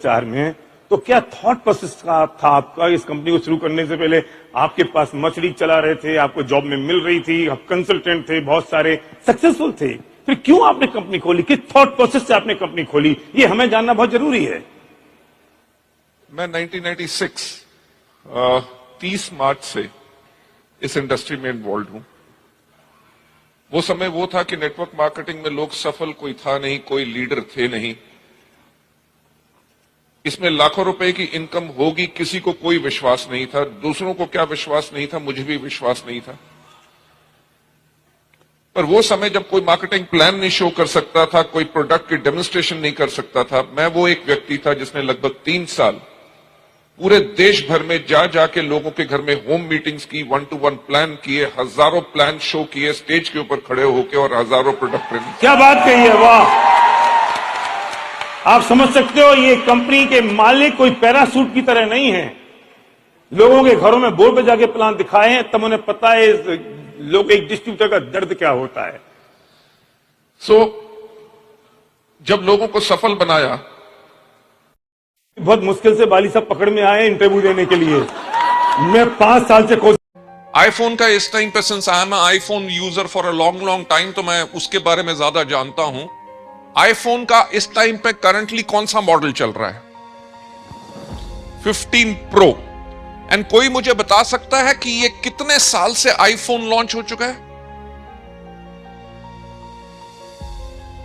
भ्रष्टाचार में, तो क्या थॉट प्रोसेस था आपका इस कंपनी को शुरू करने से पहले? आपके पास मछली चला रहे थे, आपको जॉब में मिल रही थी, आप कंसल्टेंट थे, बहुत सारे सक्सेसफुल थे, फिर क्यों आपने कंपनी खोली? किस थॉट प्रोसेस से आपने कंपनी खोली? ये हमें जानना बहुत जरूरी है। मैं 1996 30 मार्च से इस इंडस्ट्री में इन्वॉल्व हूं। वो समय वो था कि नेटवर्क मार्केटिंग में लोग सफल कोई था नहीं, कोई लीडर थे नहीं। इसमें लाखों रुपए की इनकम होगी, किसी को कोई विश्वास नहीं था। दूसरों को क्या विश्वास नहीं था, मुझे भी विश्वास नहीं था। पर वो समय जब कोई मार्केटिंग प्लान नहीं शो कर सकता था, कोई प्रोडक्ट की डेमोन्स्ट्रेशन नहीं कर सकता था, मैं वो एक व्यक्ति था जिसने लगभग 3 साल पूरे देश भर में जा जाके लोगों के घर में होम मीटिंग्स की, 1-to-1 प्लान किए, हजारों प्लान शो किए स्टेज के ऊपर खड़े होकर, और हजारों प्रोडक्ट ट्रेनिंग। क्या बात कही है, वाह! आप समझ सकते हो, ये कंपनी के मालिक कोई पैरासूट की तरह नहीं है। लोगों के घरों में बोर्ड पे जाके प्लान दिखाए हैं, तब उन्हें पता है लोग एक डिस्ट्रीब्यूटर का दर्द क्या होता है। जब लोगों को सफल बनाया, बहुत मुश्किल से बाली साहब पकड़ में आए इंटरव्यू देने के लिए। मैं 5 साल से आईफोन का इस टाइम पे, since I am iPhone user for a long time, तो मैं उसके बारे में ज्यादा जानता हूं। आईफोन का इस टाइम पे करंटली कौन सा मॉडल चल रहा है? 15 प्रो। एंड कोई मुझे बता सकता है कि ये कितने साल से आईफोन लॉन्च हो चुका है?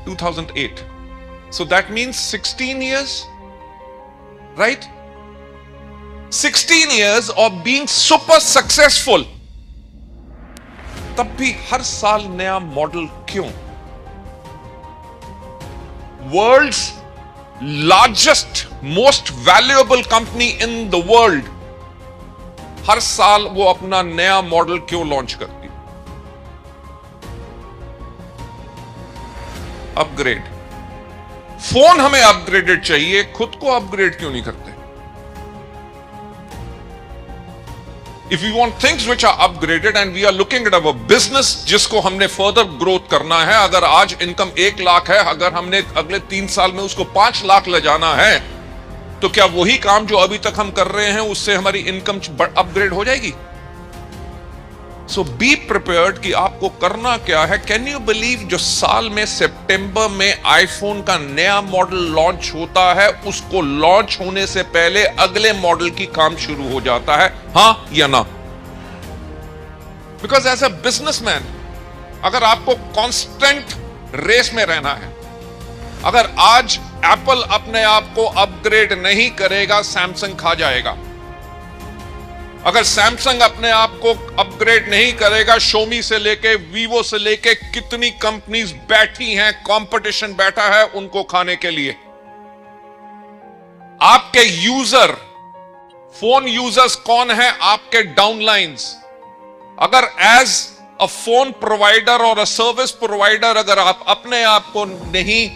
2008। So that means 16 years, right? 16 years of being super successful. तब भी हर साल नया मॉडल क्यों? World's largest, most valuable company in the world, हर साल वो अपना नया मॉडल क्यों लॉन्च करती? अपग्रेड। फोन हमें अपग्रेडेड चाहिए, खुद को अपग्रेड क्यों नहीं करते? If you want things which are upgraded and we are looking at our business, जिसको हमने फर्दर ग्रोथ करना है, अगर आज इनकम 1 लाख है, अगर हमने अगले 3 साल में उसको 5 लाख ले जाना है, तो क्या वही काम जो अभी तक हम कर रहे हैं उससे हमारी इनकम अपग्रेड हो जाएगी? सो बी प्रिपेयर्ड कि आपको करना क्या है। कैन यू बिलीव, जो साल में सितंबर में आईफोन का नया मॉडल लॉन्च होता है, उसको लॉन्च होने से पहले अगले मॉडल की काम शुरू हो जाता है? हां या ना? बिकॉज एज अ बिजनेसमैन, अगर आपको कांस्टेंट रेस में रहना है, अगर आज एप्पल अपने आप को अपग्रेड नहीं करेगा, सैमसंग खा जाएगा। अगर सैमसंग अपने आप को अपग्रेड नहीं करेगा, शोमी से लेके वीवो से लेके कितनी कंपनीज बैठी हैं, कंपटीशन बैठा है उनको खाने के लिए। आपके यूजर, फोन यूजर्स कौन है? आपके डाउनलाइंस। अगर एज अ फोन प्रोवाइडर और अ सर्विस प्रोवाइडर अगर आप अपने आप को नहीं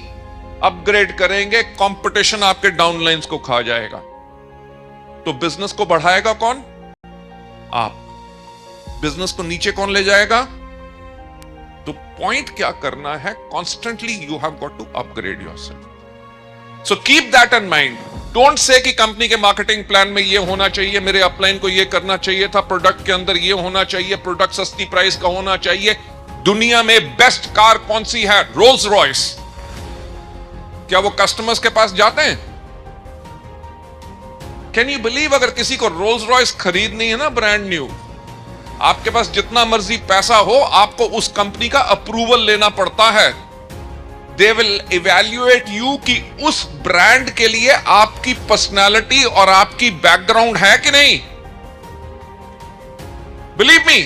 अपग्रेड करेंगे, कंपटीशन आपके डाउनलाइंस को खा जाएगा। तो बिजनेस को बढ़ाएगा कौन? आप। बिजनेस को नीचे कौन ले जाएगा? तो पॉइंट क्या करना है? Constantly you have got to upgrade yourself. So keep that in mind. Don't say कि कंपनी के मार्केटिंग प्लान में ये होना चाहिए, मेरे अपलाइन को ये करना चाहिए था, प्रोडक्ट के अंदर ये होना चाहिए, प्रोडक्ट सस्ती प्राइस का होना चाहिए। दुनिया में बेस्ट कार कौन सी है? Rolls Royce. क्या वो कस्टमर्स के पास जाते हैं? कैन यू बिलीव, अगर किसी को रोल्स रॉयस खरीदनी है ना, ब्रांड न्यू, आपके पास जितना मर्जी पैसा हो, आपको उस कंपनी का अप्रूवल लेना पड़ता है। दे विल इवैल्यूएट यू कि उस ब्रांड के लिए आपकी पर्सनालिटी और आपकी बैकग्राउंड है कि नहीं। बिलीव मी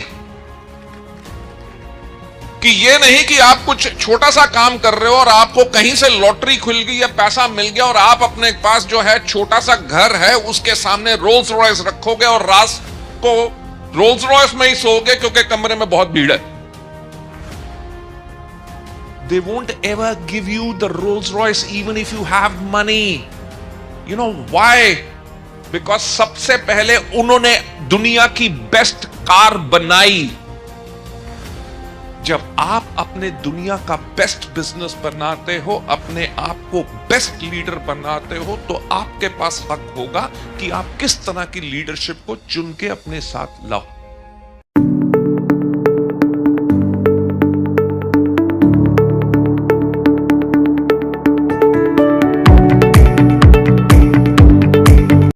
कि ये नहीं कि आप कुछ छोटा सा काम कर रहे हो और आपको कहीं से लॉटरी खुल गई या पैसा मिल गया और आप अपने पास जो है छोटा सा घर है, उसके सामने रोल्स रॉयस रखोगे और रात को रोल्स रॉयस में ही सोओगे क्योंकि कमरे में बहुत भीड़ है। They won't ever give you the Rolls Royce even if you have money. You know why? Because सबसे पहले उन्होंने दुनिया की बेस्ट कार बनाई। जब आप अपने दुनिया का बेस्ट बिजनेस बनाते हो, अपने आप को बेस्ट लीडर बनाते हो, तो आपके पास हक होगा कि आप किस तरह की लीडरशिप को चुन के अपने साथ लाओ।